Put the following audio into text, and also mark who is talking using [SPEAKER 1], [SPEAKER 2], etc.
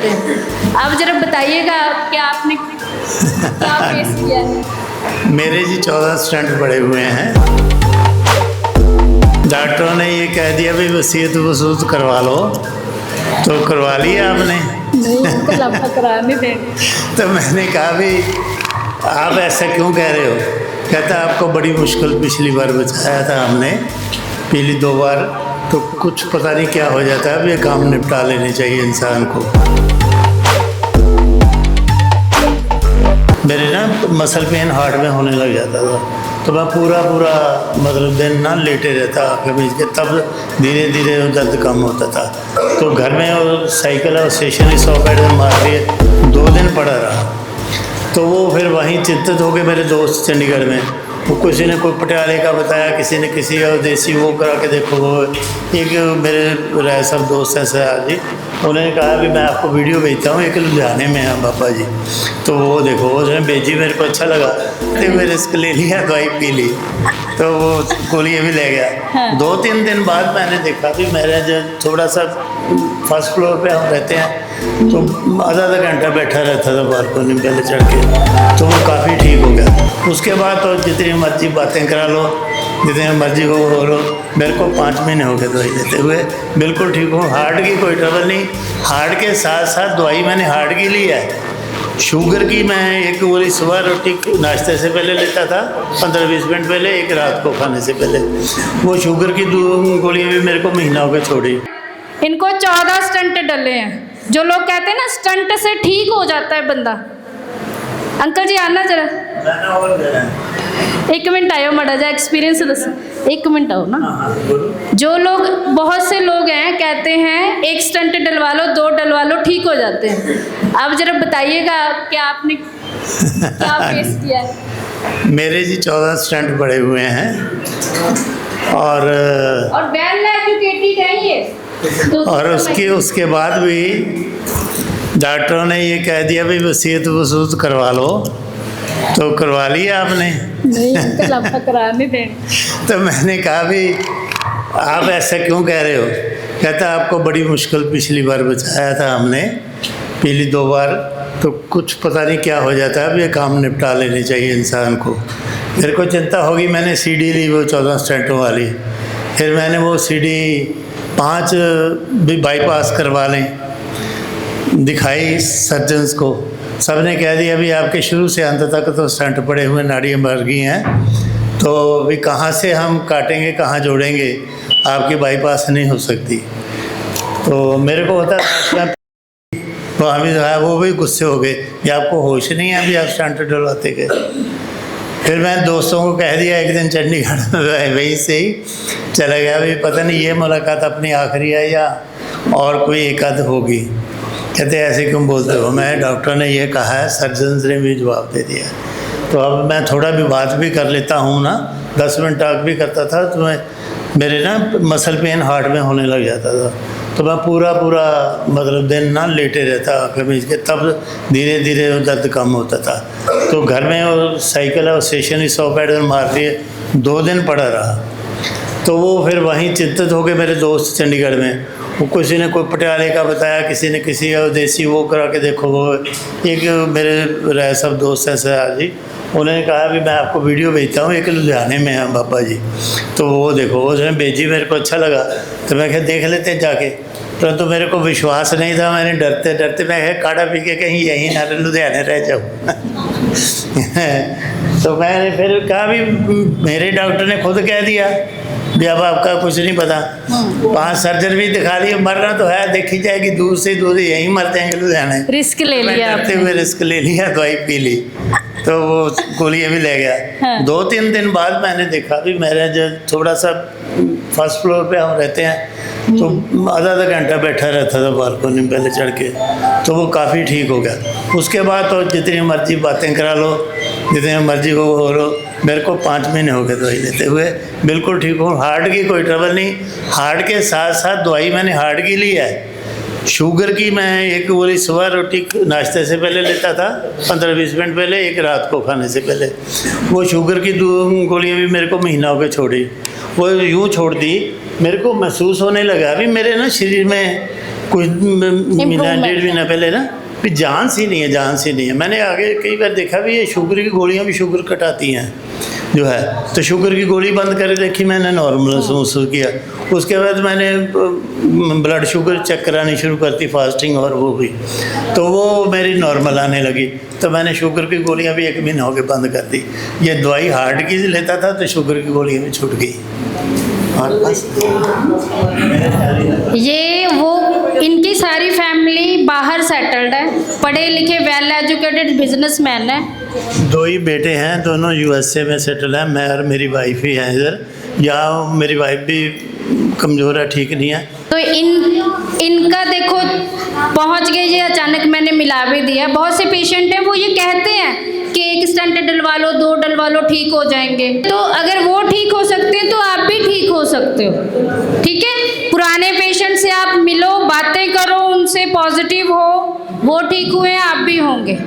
[SPEAKER 1] जाते हैं। आप जरा बताइएगा क्या आपने क्या फेस किया है?
[SPEAKER 2] मेरे जी 14 स्टंट पड़े हुए हैं। डॉक्टरों ने ये कह दिया भी वसीयत वसूयत करवा लो, तो करवा लिया आपने?
[SPEAKER 1] नहीं, तो लंबा करा नहीं देंगे।
[SPEAKER 2] तो मैंने कहा भी आप ऐसा क्यों कह रहे हो? कहता आपको बड़ी मुश्किल पिछली बार बचाया था हमने, पीली 2 बार, तो कुछ पता नहीं क्या हो जाता है। अब ये काम निपटा लेने चाहिए इंसान को। मेरे ना मसल पेन हार्ट में होने लग जाता था, तो मैं पूरा मतलब दिन ना लेटे रहता आँखें मीच के, तब धीरे धीरे दर्द कम होता था। तो घर में वो साइकिल और स्टेशनरी 100 पैड मार के 2 दिन पड़ा रहा। तो वो फिर वहीं चिंतित हो गए मेरे दोस्त चंडीगढ़ में। वो किसी ने कोई पटियाले का बताया, किसी ने किसी और देसी वो करा के देखो। वो एक मेरे रह सब दोस्त हैं सर जी, उन्होंने कहा भी मैं आपको वीडियो भेजता हूँ, एक लुधियाने में है बाबा जी, तो वो देखो उसने भेजी, मेरे को अच्छा लगा तो मेरे इसको ले लिया, दवाई पी ली, तो वो गोली भी ले गया। 2-3 दिन बाद मैंने देखा भी मेरे जो थोड़ा सा फर्स्ट फ्लोर पे हम रहते हैं, तो आधा घंटा बैठा रहता था बालकनी में पहले चढ़ के, तो वो काफ़ी ठीक हो गया। उसके बाद तो जितनी मर्जी बातें करा लो, जितने मर्जी को बोलो, मेरे को 5 महीने हो गए दवाई लेते हुए, बिल्कुल ठीक हूँ। हार्ट की कोई ट्रबल नहीं। हार्ट के साथ साथ दवाई मैंने हार्ट की ली है। शुगर की मैं एक गोली सुबह रोटी नाश्ते से पहले लेता था, 15-20 मिनट पहले, एक रात को खाने से पहले। वो शुगर की 2 गोलियाँ भी मेरे को महीना हो गया छोड़ी।
[SPEAKER 1] इनको 14 स्टंट डले हैं। जो लोग कहते हैं ना स्टंट से ठीक हो जाता है बंदा। अंकल जी आना जरा, एक मिनट आयो, मड़ा जा एक्सपीरियंस दस, 1 मिनट आओ ना। जो लोग, बहुत से लोग हैं कहते हैं 1 स्टंट डलवा लो, 2 डलवा लो, ठीक हो जाते हैं। आप जरा बताइएगा क्या आपने क्या फेस किया है?
[SPEAKER 2] मेरे जी 14 स्टंट पड़े हुए हैं और
[SPEAKER 1] वेल एजुकेटेड है ये।
[SPEAKER 2] और उसके बाद भी डॉक्टरों ने ये कह दिया भी वसीयत वसूयत करवा लो, तो करवा लिया आपने?
[SPEAKER 1] नहीं, तो लंबा करा नहीं देंगे।
[SPEAKER 2] तो मैंने कहा भी आप ऐसा क्यों कह रहे हो? कहता आपको बड़ी मुश्किल पिछली बार बचाया था हमने, पीली 2 बार, तो कुछ पता नहीं क्या हो जाता है। अब ये काम निपटा लेने चाहिए इंसान को। मेरे को चिंता होगी, मैंने CD ली वो 14 स्टंटों वाली। फिर मैंने वो CD 5 भी बाईपास करवा लें, दिखाई सर्जन्स को, सब ने कह दिया भी आपके शुरू से अंत तक तो स्टंट पड़े हुए, नाड़ियाँ मर गई हैं, तो भी कहाँ से हम काटेंगे, कहाँ जोड़ेंगे, आपकी बाईपास नहीं हो सकती। तो मेरे को होता तो हम वो भी गुस्से हो गए कि आपको होश नहीं है, अभी आप स्टंट डलवाते गए। फिर मैं दोस्तों को कह दिया एक दिन चंडीगढ़ में, वहीं से ही चला गया भी, पता नहीं ये मुलाकात अपनी आखिरी है या और कोई एक आध होगी। कहते ऐसे क्यों बोलते हो? मैं डॉक्टर ने ये कहा है, सर्जन ने भी जवाब दे दिया। तो अब मैं थोड़ा भी बात भी कर लेता हूँ ना, 10 मिनट टॉक भी करता था, तो मेरे ना मसल पेन हार्ट में होने लग जाता था, तो मैं पूरा मतलब दिन ना लेटे रहता आँखें मीच के, तब धीरे धीरे दर्द कम होता था। तो घर में वो साइकिल और स्टेशनरी 100 पैड मार के 2 दिन पड़ा रहा। तो वो फिर वहीं चिंतित हो गए मेरे दोस्त चंडीगढ़ में। वो किसी ने कोई पटियाले का बताया, किसी ने किसी और देसी वो करा के देखो। वो एक मेरे रह सब दोस्त हैं सर जी, उन्होंने कहा भी मैं आपको वीडियो भेजता हूँ, एक लुधियाने में है बाबा जी, तो वो देखो उसने भेजी, मेरे को अच्छा लगा, तो मैं कहा देख लेते हैं जाके। परंतु तो मेरे को विश्वास नहीं था, मैंने डरते डरते मैं काढ़ा पी के कहीं यहीं ना लुधियाने रह जाऊँ। तो मैंने फिर कहा भी मेरे डॉक्टर ने खुद कह दिया भी अब आपका कुछ नहीं पता, 5 सर्जन भी दिखा लिए, मरना तो है, देखी जाएगी, दूर से दूर यहीं मर जाएंगे लुधियाने।
[SPEAKER 1] रिस्क ले लिया,
[SPEAKER 2] डरते हुए रिस्क ले लिया, दवाई पी ली, तो वो गोलियाँ भी ले गया। 2-3 दिन बाद मैंने देखा भी मेरे जो थोड़ा सा फर्स्ट फ्लोर पे हम रहते हैं, तो आधा घंटा बैठा रहता था बालकनी में पहले चढ़ के, तो वो काफ़ी ठीक हो गया। उसके बाद तो जितनी मर्जी बातें करा लो, जितने मर्जी को बोलो, मेरे को 5 महीने हो गए दवाई लेते हुए, बिल्कुल ठीक हूँ। हार्ट की कोई ट्रबल नहीं। हार्ट के साथ साथ दवाई मैंने हार्ट की ली है। शुगर की मैं एक गोली सुबह रोटी नाश्ते से पहले लेता था, 15-20 मिनट पहले, एक रात को खाने से पहले। वो शुगर की 2 गोलियाँ भी मेरे को महीना हो गया छोड़ी। वो यूँ छोड़ दी, मेरे को महसूस होने लगा अभी मेरे ना शरीर में कुछ महीना डेढ़ महीना पहले ना भी जान सी नहीं है, जान सी नहीं है। मैंने आगे कई बार देखा भी ये शुगर की गोलियां भी शुगर कटाती हैं जो है, तो शुगर की गोली बंद कर देखी मैंने, नॉर्मल महसूस किया। उसके बाद मैंने ब्लड शुगर चेक करानी शुरू कर दी, फास्टिंग और वो भी, तो वो मेरी नॉर्मल आने लगी। तो मैंने शुगर की गोलियां भी 1 महीना हो गया बंद कर दी। ये दवाई हार्ट की लेता था तो शुगर की गोलियां भी छूट गई। और बस
[SPEAKER 1] ये वो इनकी सारी फैमिली बाहर सेटल्ड है, पढ़े लिखे वेल एजुकेटेड बिजनेसमैन है।
[SPEAKER 2] 2 ही बेटे हैं, दोनों यूएसए में सेटल है। मैं और मेरी वाइफ ही हैं इधर। या मेरी वाइफ भी कमज़ोर है, ठीक नहीं है।
[SPEAKER 1] तो इनका देखो पहुंच गए ये अचानक, मैंने मिला भी दिया। बहुत से पेशेंट हैं वो ये कहते हैं कि 1 स्टेंट डलवा लो, 2 डलवा लो, ठीक हो जाएंगे। तो अगर वो ठीक हो सकते हैं तो आप भी ठीक हो सकते हो, ठीक है। पुराने पेशेंट से आप मिलो, बातें करो उनसे, पॉजिटिव हो, वो ठीक हुए आप भी होंगे।